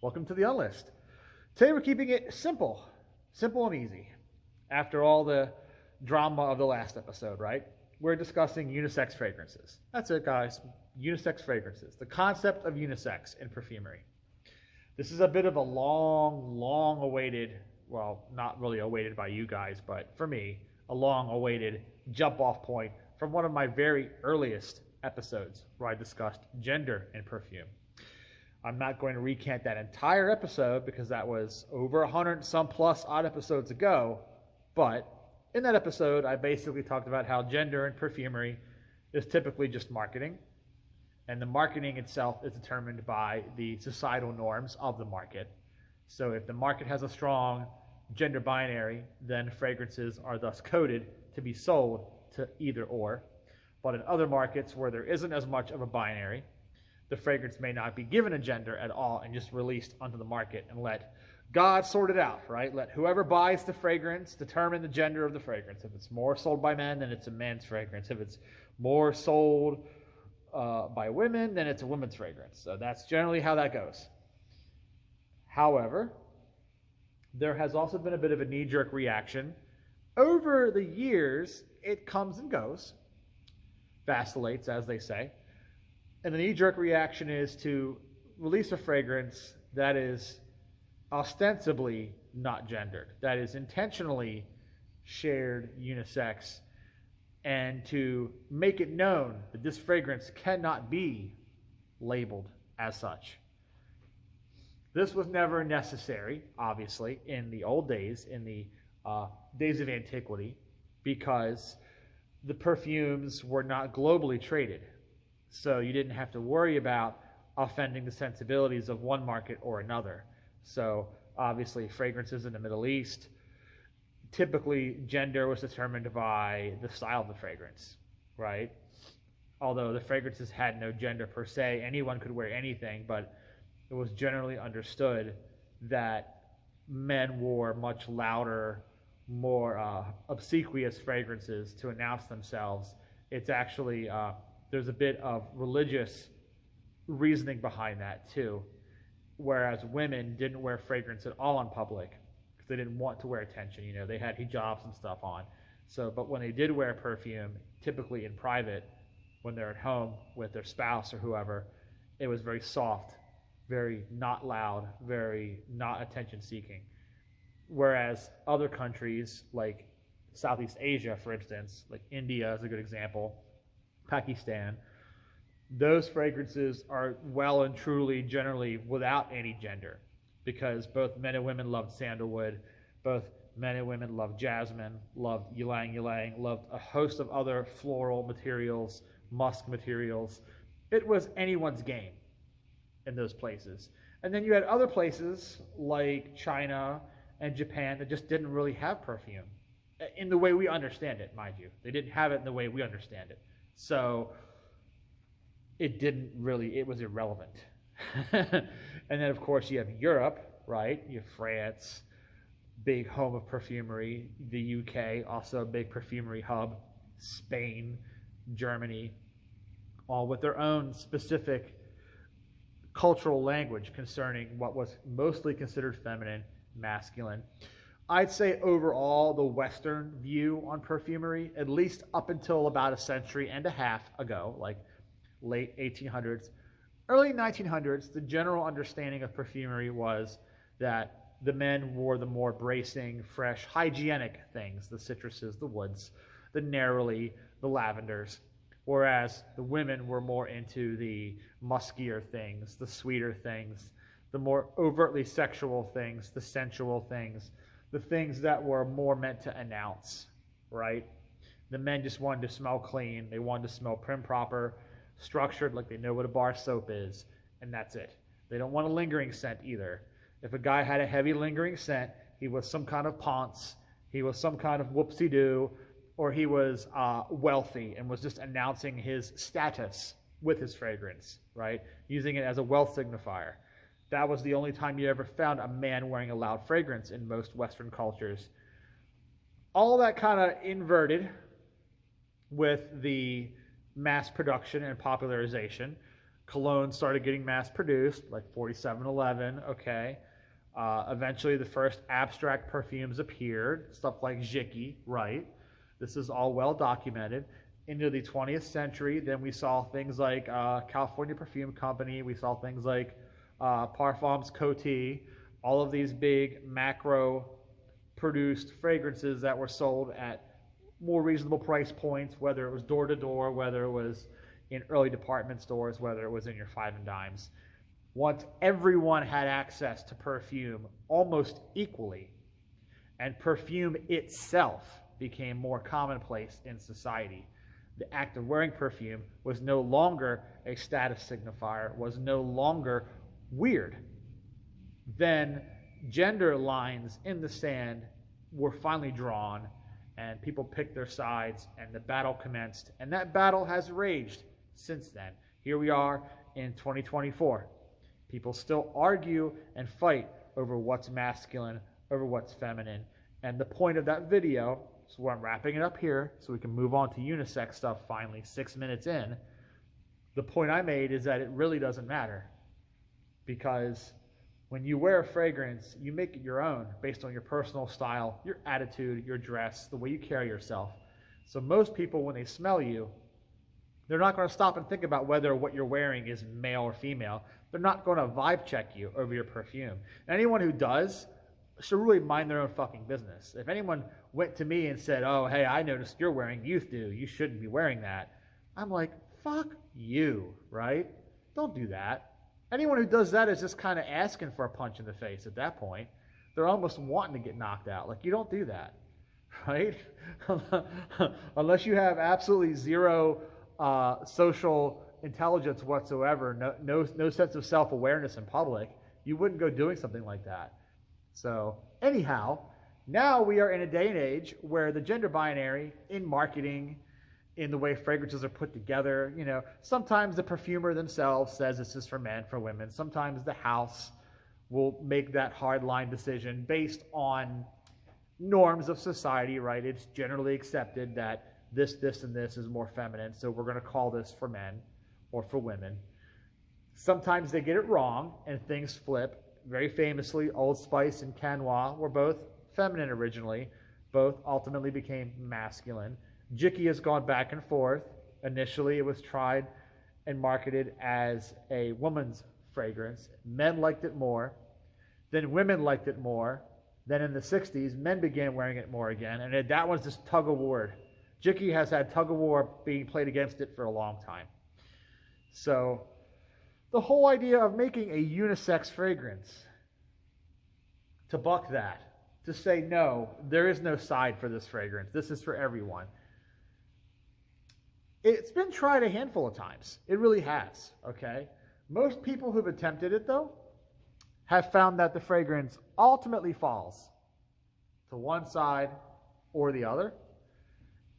Welcome to the Unlist. Today we're keeping it simple and easy. After all the drama of the last episode, right? We're discussing unisex fragrances. That's it, guys. Unisex fragrances. The concept of unisex in perfumery. This is a bit of a long awaited, well, not really awaited by you guys, but for me, a long awaited jump off point from one of my very earliest episodes where I discussed gender in perfume. I'm not going to recant that entire episode because that was over 100 and some plus odd episodes ago, but in that episode I basically talked about how gender in perfumery is typically just marketing, and the marketing itself is determined by the societal norms of the market. So if the market has a strong gender binary, then fragrances are thus coded to be sold to either or. But in other markets where there isn't as much of a binary, the fragrance may not be given a gender at all and just released onto the market and let God sort it out, right? Let whoever buys the fragrance determine the gender of the fragrance. If it's more sold by men, then it's a men's fragrance. If it's more sold by women, then it's a women's fragrance. So that's generally how that goes. However, there has also been a bit of a knee-jerk reaction. Over the years, it comes and goes, vacillates, as they say. And the knee-jerk reaction is to release a fragrance that is ostensibly not gendered, that is intentionally shared unisex, and to make it known that this fragrance cannot be labeled as such. This was never necessary, obviously, in the old days, in the days of antiquity, because the perfumes were not globally traded. So you didn't have to worry about offending the sensibilities of one market or another. So obviously fragrances in the Middle East, typically gender was determined by the style of the fragrance, right? Although the fragrances had no gender per se, anyone could wear anything, but it was generally understood that men wore much louder, more obsequious fragrances to announce themselves. It's actually there's a bit of religious reasoning behind that too, whereas women didn't wear fragrance at all in public because they didn't want to wear attention. You know, they had hijabs and stuff on. So, but when they did wear perfume, typically in private, when they're at home with their spouse or whoever, it was very soft, very not loud, very not attention-seeking. Whereas other countries like Southeast Asia, for instance, like India is a good example, Pakistan, those fragrances are well and truly generally without any gender, because both men and women loved sandalwood, both men and women loved jasmine, loved ylang ylang, loved a host of other floral materials, musk materials. It was anyone's game in those places. And then you had other places like China and Japan that just didn't really have perfume in the way we understand it, mind you. They didn't have it in the way we understand it. So it was irrelevant. And then, of course, you have Europe, right? You have France, big home of perfumery. The UK, also a big perfumery hub. Spain, Germany, all with their own specific cultural language concerning what was mostly considered feminine, masculine. I'd say overall the Western view on perfumery, at least up until about a century and a half ago, like late 1800s, early 1900s, the general understanding of perfumery was that the men wore the more bracing, fresh, hygienic things, the citruses, the woods, the neroli, the lavenders, whereas the women were more into the muskier things, the sweeter things, the more overtly sexual things, the sensual things, the things that were more meant to announce, right? The men just wanted to smell clean. They wanted to smell prim proper, structured, like they know what a bar soap is, and that's it. They don't want a lingering scent either. If a guy had a heavy lingering scent, he was some kind of ponce, he was some kind of whoopsie-doo, or he was wealthy and was just announcing his status with his fragrance, right? Using it as a wealth signifier. That was the only time you ever found a man wearing a loud fragrance in most Western cultures. All that kind of inverted with the mass production and popularization Cologne started getting mass produced, like 4711, okay. Eventually, the first abstract perfumes appeared, stuff like Jicky, right? This is all well documented. Into the 20th century, then we saw things like California Perfume Company, we saw things like Parfums Coty, all of these big macro produced fragrances that were sold at more reasonable price points, whether it was door to door, whether it was in early department stores, whether it was in your five and dimes. Once everyone had access to perfume almost equally, and perfume itself became more commonplace in society, the act of wearing perfume was no longer a status signifier, was no longer weird. Then gender lines in the sand were finally drawn, and people picked their sides, and the battle commenced. And that battle has raged since then. Here we are in 2024. People still argue and fight over what's masculine, over what's feminine. And the point of that video, so I'm wrapping it up here so we can move on to unisex stuff finally, 6 minutes in. The point I made is that it really doesn't matter, because when you wear a fragrance, you make it your own based on your personal style, your attitude, your dress, the way you carry yourself. So most people, when they smell you, they're not going to stop and think about whether what you're wearing is male or female. They're not going to vibe check you over your perfume. Anyone who does should really mind their own fucking business. If anyone went to me and said, oh, hey, I noticed you're wearing youth dew, you shouldn't be wearing that, I'm like, fuck you, right? Don't do that. Anyone who does that is just kind of asking for a punch in the face at that point. They're almost wanting to get knocked out. Like, you don't do that, right? Unless you have absolutely zero social intelligence whatsoever, no sense of self-awareness in public, you wouldn't go doing something like that. So anyhow, now we are in a day and age where the gender binary in marketing, in the way fragrances are put together, you know, sometimes the perfumer themselves says this is for men, for women. Sometimes the house will make that hard line decision based on norms of society, right? It's generally accepted that this, and this is more feminine, so we're going to call this for men or for women. Sometimes they get it wrong and things flip. Very famously, Old Spice and Canois were both feminine originally, both ultimately became masculine. Jicky has gone back and forth. Initially, it was tried and marketed as a woman's fragrance. Men liked it more. Then women liked it more. Then in the 60s, men began wearing it more again, and that was just tug of war. Jicky has had tug of war being played against it for a long time. So the whole idea of making a unisex fragrance, to buck that, to say no, there is no side for this fragrance, this is for everyone. It's been tried a handful of times. It really has, okay? Most people who've attempted it, though, have found that the fragrance ultimately falls to one side or the other.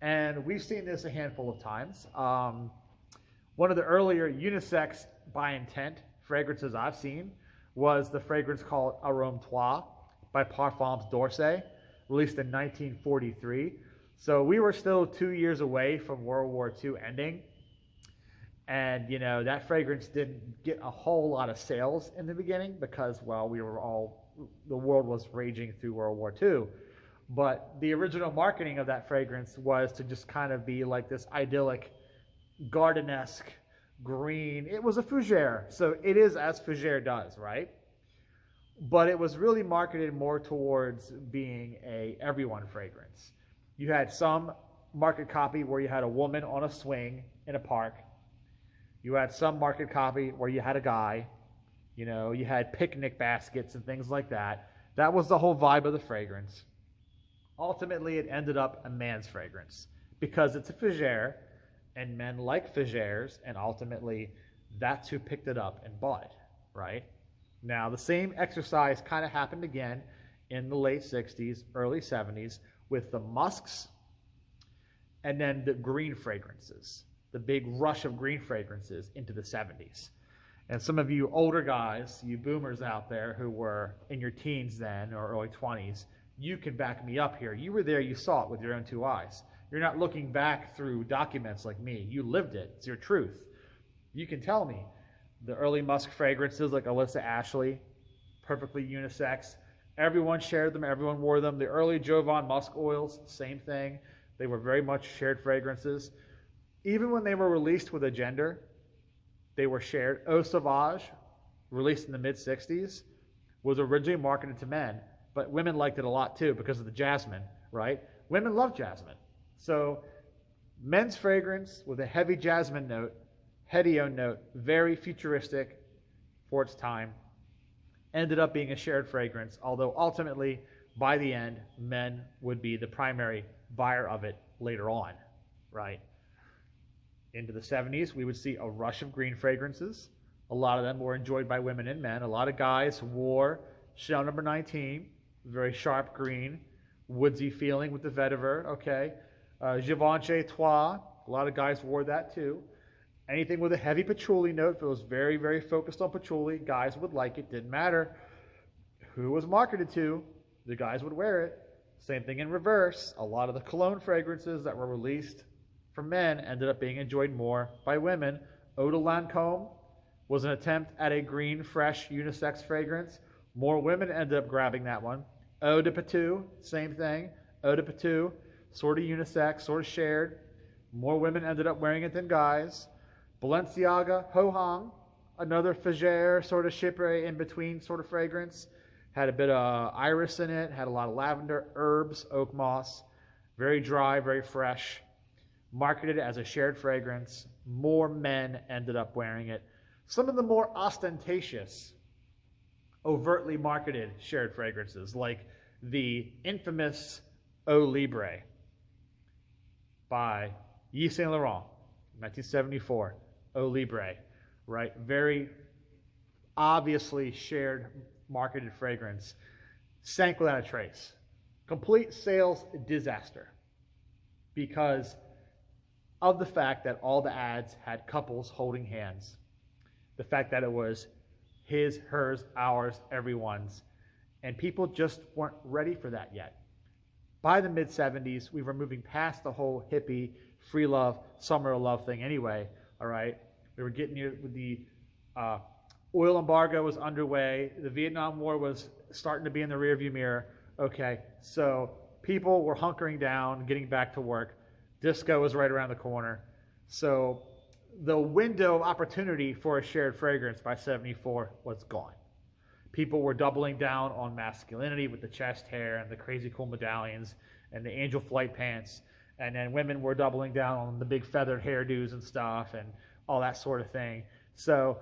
And we've seen this a handful of times. One of the earlier unisex by intent fragrances I've seen was the fragrance called Arôme Toi by Parfums d'Orsay, released in 1943. So we were still 2 years away from World War II ending. And, you know, that fragrance didn't get a whole lot of sales in the beginning because, well, the world was raging through World War II. But the original marketing of that fragrance was to just kind of be like this idyllic, garden-esque, green. It was a fougere, so it is as fougere does, right? But it was really marketed more towards being a everyone fragrance. You had some market copy where you had a woman on a swing in a park. You had some market copy where you had a guy. You know, you had picnic baskets and things like that. That was the whole vibe of the fragrance. Ultimately, it ended up a man's fragrance because it's a fougere, and men like fougères, and ultimately, that's who picked it up and bought it, right? Now, the same exercise kind of happened again in the late 60s, early 70s with the musks and then the green fragrances, the big rush of green fragrances into the 70s. And some of you older guys, you boomers out there who were in your teens then or early 20s, you can back me up here. You were there, you saw it with your own two eyes. You're not looking back through documents like me. You lived it. It's your truth. You can tell me The early musk fragrances like Alyssa Ashley, perfectly unisex. Everyone shared them, everyone wore them. The early Jovan musk oils, same thing. They were very much shared fragrances. Even when they were released with a gender, they were shared. Eau Sauvage, released in the mid-60s, was originally marketed to men, but women liked it a lot too because of the jasmine, right? Women love jasmine. So men's fragrance with a heavy jasmine note, hedione note, very futuristic for its time, ended up being a shared fragrance, although ultimately, by the end, men would be the primary buyer of it later on, right? Into the 70s, we would see a rush of green fragrances. A lot of them were enjoyed by women and men. A lot of guys wore Chanel number 19, very sharp green, woodsy feeling with the vetiver, okay? Givenchy Trois, a lot of guys wore that too. Anything with a heavy patchouli note, if it was very, very focused on patchouli, guys would like it. Didn't matter who was marketed to, the guys would wear it. Same thing in reverse. A lot of the cologne fragrances that were released for men ended up being enjoyed more by women. Eau de Lancôme was an attempt at a green, fresh, unisex fragrance. More women ended up grabbing that one. Eau de Patou, same thing. Eau de Patou, sort of unisex, sort of shared. More women ended up wearing it than guys. Balenciaga, Ho Hong, another Fagere, sort of Chypre in-between sort of fragrance. Had a bit of iris in it, had a lot of lavender, herbs, oak moss. Very dry, very fresh. Marketed as a shared fragrance. More men ended up wearing it. Some of the more ostentatious, overtly marketed shared fragrances, like the infamous Eau Libre by Yves Saint Laurent, 1974. Eau Libre, right? Very obviously shared marketed fragrance, sank without a trace. Complete sales disaster because of the fact that all the ads had couples holding hands. The fact that it was his, hers, ours, everyone's. And people just weren't ready for that yet. By the mid-70s, we were moving past the whole hippie, free love, summer of love thing anyway, all right? We were getting near with the oil embargo was underway. The Vietnam War was starting to be in the rearview mirror. Okay, so people were hunkering down, getting back to work. Disco was right around the corner. So the window of opportunity for a shared fragrance by 74 was gone. People were doubling down on masculinity with the chest hair and the crazy cool medallions and the angel flight pants. And then women were doubling down on the big feathered hairdos and stuff and all that sort of thing. So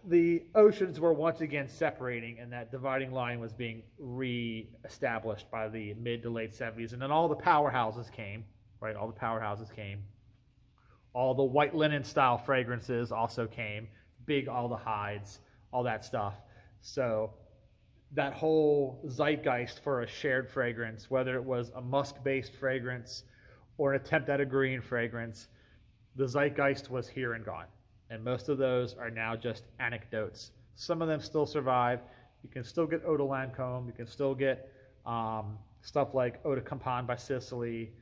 the oceans were once again separating, and that dividing line was being re-established by the mid to late 70s. And then all the powerhouses came, right? All the powerhouses came. All the white linen style fragrances also came. Big aldehydes, all that stuff. So that whole zeitgeist for a shared fragrance, whether it was a musk-based fragrance or an attempt at a green fragrance, the zeitgeist was here and gone. And most of those are now just anecdotes. Some of them still survive. You can still get Eau de Lancôme. You can still get stuff like Eau de Campagne by Sicily.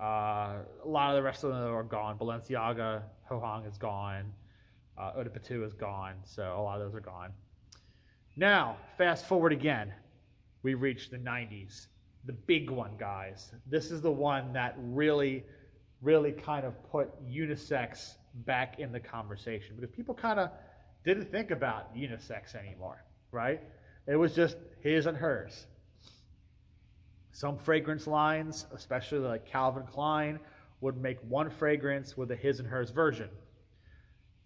A lot of the rest of them are gone. Balenciaga, Ho Hong is gone. Eau de Patou is gone. So a lot of those are gone. Now, fast forward again. We reach the 90s. The big one, guys. This is the one that really, really kind of put unisex back in the conversation, because people kind of didn't think about unisex anymore, right? It was just his and hers. Some fragrance lines, especially like Calvin Klein, would make one fragrance with a his and hers version.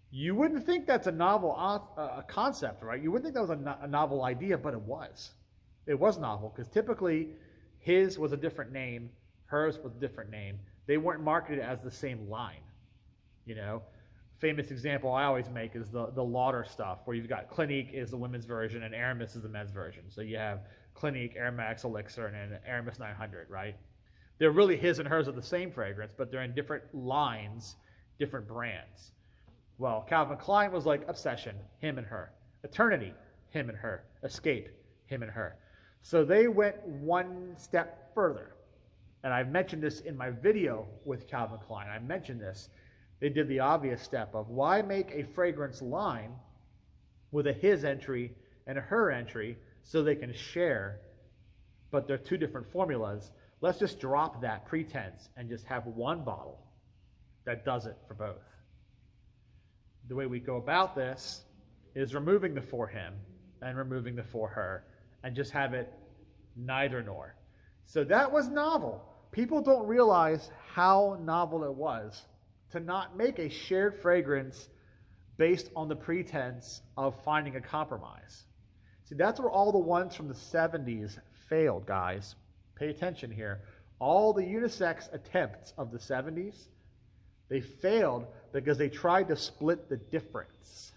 You wouldn't think that's a novel concept, right? You wouldn't think that was a novel idea, but it was. It was novel, because typically his was a different name, hers was a different name. They weren't marketed as the same line. You know, famous example I always make is the Lauder stuff, where you've got Clinique is the women's version and Aramis is the men's version. So you have Clinique, Air Max Elixir, and then Aramis 900, right? They're really his and hers of the same fragrance, but they're in different lines, different brands. Well, Calvin Klein was like Obsession, him and her. Eternity, him and her. Escape, him and her. So they went one step further. And I've mentioned this in my video with Calvin Klein. I mentioned this. They did the obvious step of why make a fragrance line with a his entry and a her entry so they can share, but they're two different formulas. Let's just drop that pretense and just have one bottle that does it for both. The way we go about this is removing the for him and removing the for her and just have it neither nor. So that was novel. People don't realize how novel it was to not make a shared fragrance based on the pretense of finding a compromise. See, that's where all the ones from the 70s failed, guys. Pay attention here. All the unisex attempts of the 70s, they failed because they tried to split the difference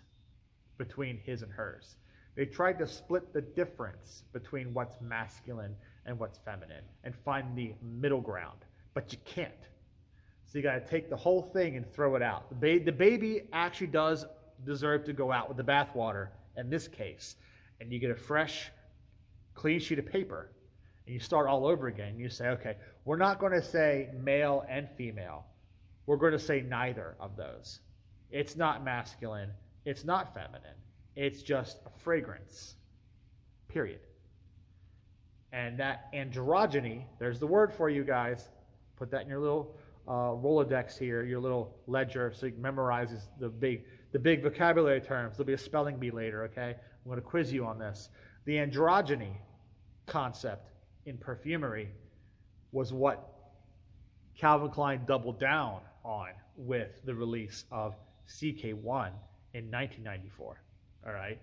between his and hers. They tried to split the difference between what's masculine and what's feminine and find the middle ground. But you can't. So you got to take the whole thing and throw it out. The baby actually does deserve to go out with the bathwater in this case. And you get a fresh, clean sheet of paper. And you start all over again. You say, okay, we're not going to say male and female. We're going to say neither of those. It's not masculine. It's not feminine. It's just a fragrance, period. And that androgyny, there's the word for you guys. Put that in your little Rolodex here, your little ledger, so you can memorize the big vocabulary terms. There'll be a spelling bee later, okay? I'm going to quiz you on this. The androgyny concept in perfumery was what Calvin Klein doubled down on with the release of CK1 in 1994. All right,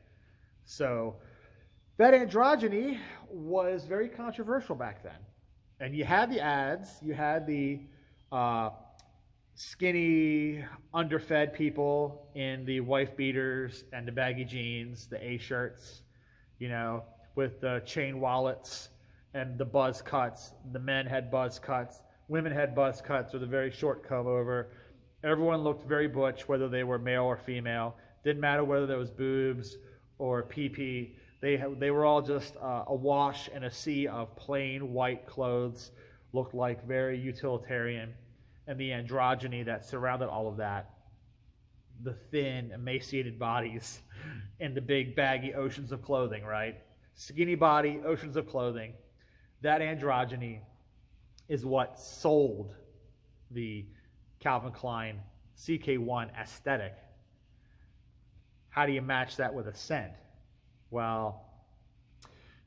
so that androgyny was very controversial back then. And you had the ads, you had the skinny, underfed people in the wife beaters and the baggy jeans, the A-shirts, you know, with the chain wallets and the buzz cuts. The men had buzz cuts. Women had buzz cuts with a very short comb over. Everyone looked very butch, whether they were male or female. Didn't matter whether there was boobs or pee-pee. They were all just awash in a sea of plain white clothes, looked like very utilitarian. And the androgyny that surrounded all of that, the thin, emaciated bodies and the big, baggy oceans of clothing, right? Skinny body, oceans of clothing. That androgyny is what sold the Calvin Klein CK1 aesthetic. How do you match that with a scent? Well,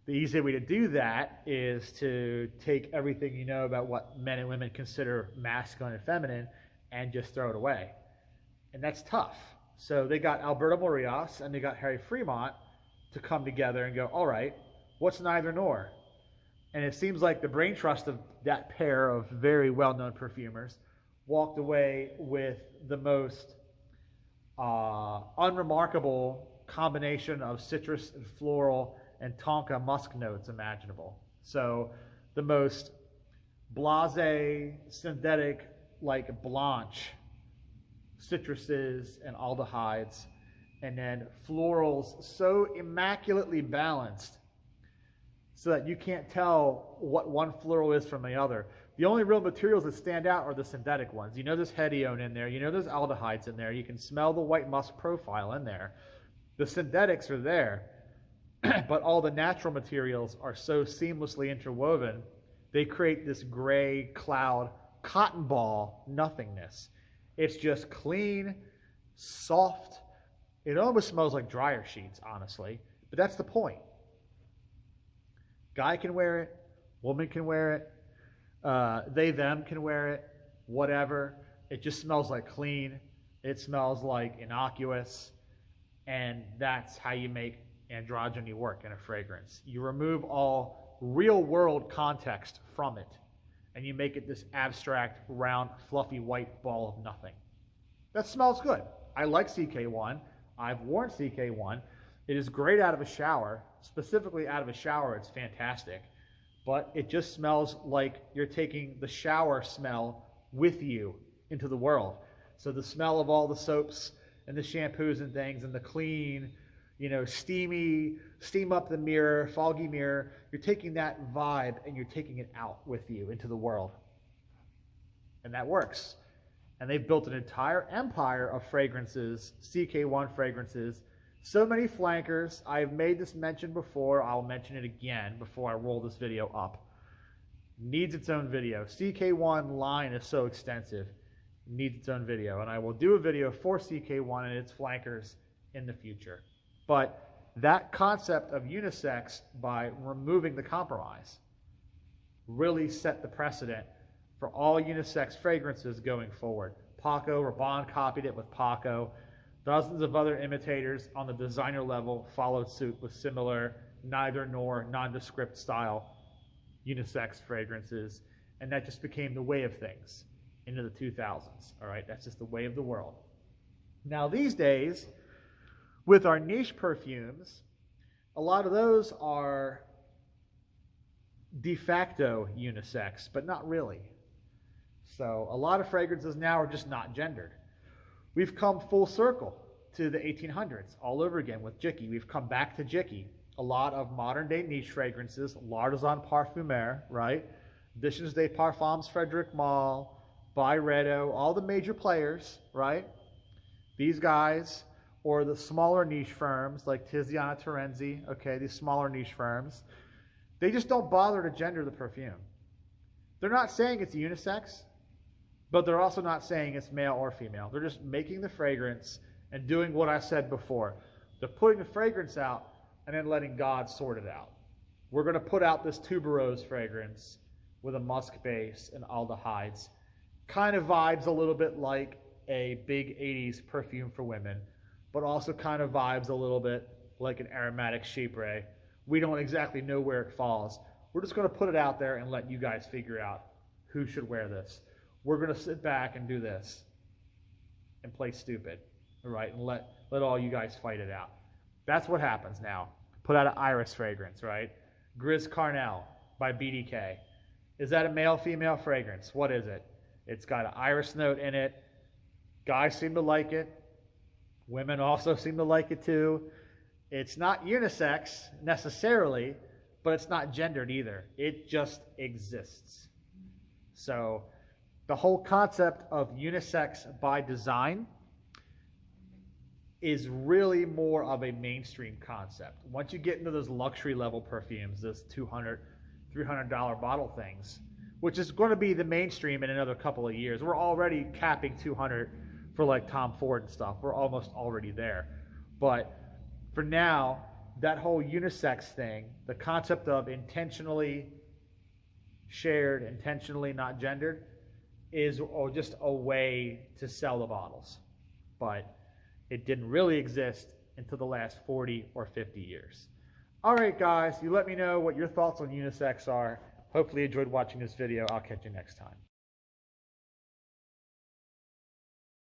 the easy way to do that is to take everything you know about what men and women consider masculine and feminine and just throw it away. And that's tough. So they got Alberto Morillas and they got Harry Fremont to come together and go, all right, what's neither nor? And it seems like the brain trust of that pair of very well-known perfumers walked away with the most unremarkable combination of citrus and floral and tonka musk notes imaginable. So the most blasé, synthetic, like Blanche, citruses and aldehydes, and then florals so immaculately balanced so that you can't tell what one floral is from the other. The only real materials that stand out are the synthetic ones. You know there's hedione in there. You know there's aldehydes in there. You can smell the white musk profile in there. The synthetics are there, but all the natural materials are so seamlessly interwoven, they create this gray cloud, cotton ball nothingness. It's just clean, soft. It almost smells like dryer sheets, honestly, but that's the point. Guy can wear it, woman can wear it, they, them can wear it, whatever. It just smells like clean. It smells like innocuous. And that's how you make androgyny work in a fragrance. You remove all real-world context from it, and you make it this abstract, round, fluffy, white ball of nothing. That smells good. I like CK1. I've worn CK1. It is great out of a shower. Specifically out of a shower, it's fantastic. But it just smells like you're taking the shower smell with you into the world. So the smell of all the soaps and the shampoos and things and the clean, you know, steam up the mirror, foggy mirror, you're taking that vibe and you're taking it out with you into the world. And that works. And they've built an entire empire of fragrances, CK1 fragrances. So many flankers. I've made this mention before. I'll mention it again before I roll this video up. Needs its own video. CK1 line is so extensive. Needs its own video. And I will do a video for CK1 and its flankers in the future. But that concept of unisex, by removing the compromise, really set the precedent for all unisex fragrances going forward. Paco Rabanne copied it with Paco. Dozens of other imitators on the designer level followed suit with similar neither nor nondescript style unisex fragrances, and that just became the way of things into the 2000s. All right, that's just the way of the world. Now these days, with our niche perfumes, a lot of those are de facto unisex, but not really. So a lot of fragrances now are just not gendered. We've come full circle to the 1800s all over again with Jicky. We've come back to Jicky. A lot of modern day niche fragrances, L'Artisan Parfumeur, right? Editions des Parfums Frederic Malle, Byredo, all the major players, right? These guys, or the smaller niche firms like Tiziana Terenzi, okay, these smaller niche firms, they just don't bother to gender the perfume. They're not saying it's unisex, but they're also not saying it's male or female. They're just making the fragrance and doing what I said before. They're putting the fragrance out and then letting God sort it out. We're going to put out this tuberose fragrance with a musk base and aldehydes. Kind of vibes a little bit like a big 80s perfume for women, but also kind of vibes a little bit like an aromatic chypre. We don't exactly know where it falls. We're just going to put it out there and let you guys figure out who should wear this. We're going to sit back and do this and play stupid, all right, and let all you guys fight it out. That's what happens now. Put out an iris fragrance, right? Gris Carnel by BDK. Is that a male-female fragrance? What is it? It's got an iris note in it. Guys seem to like it. Women also seem to like it too. It's not unisex necessarily, but it's not gendered either. It just exists. So the whole concept of unisex by design is really more of a mainstream concept. Once you get into those luxury level perfumes, those $200, $300 bottle things, which is going to be the mainstream in another couple of years. We're already capping 200 for like Tom Ford and stuff. We're almost already there. But for now, that whole unisex thing, the concept of intentionally shared, intentionally not gendered, is just a way to sell the bottles. But it didn't really exist until the last 40 or 50 years. All right, guys, you let me know what your thoughts on unisex are. Hopefully you enjoyed watching this video. I'll catch you next time.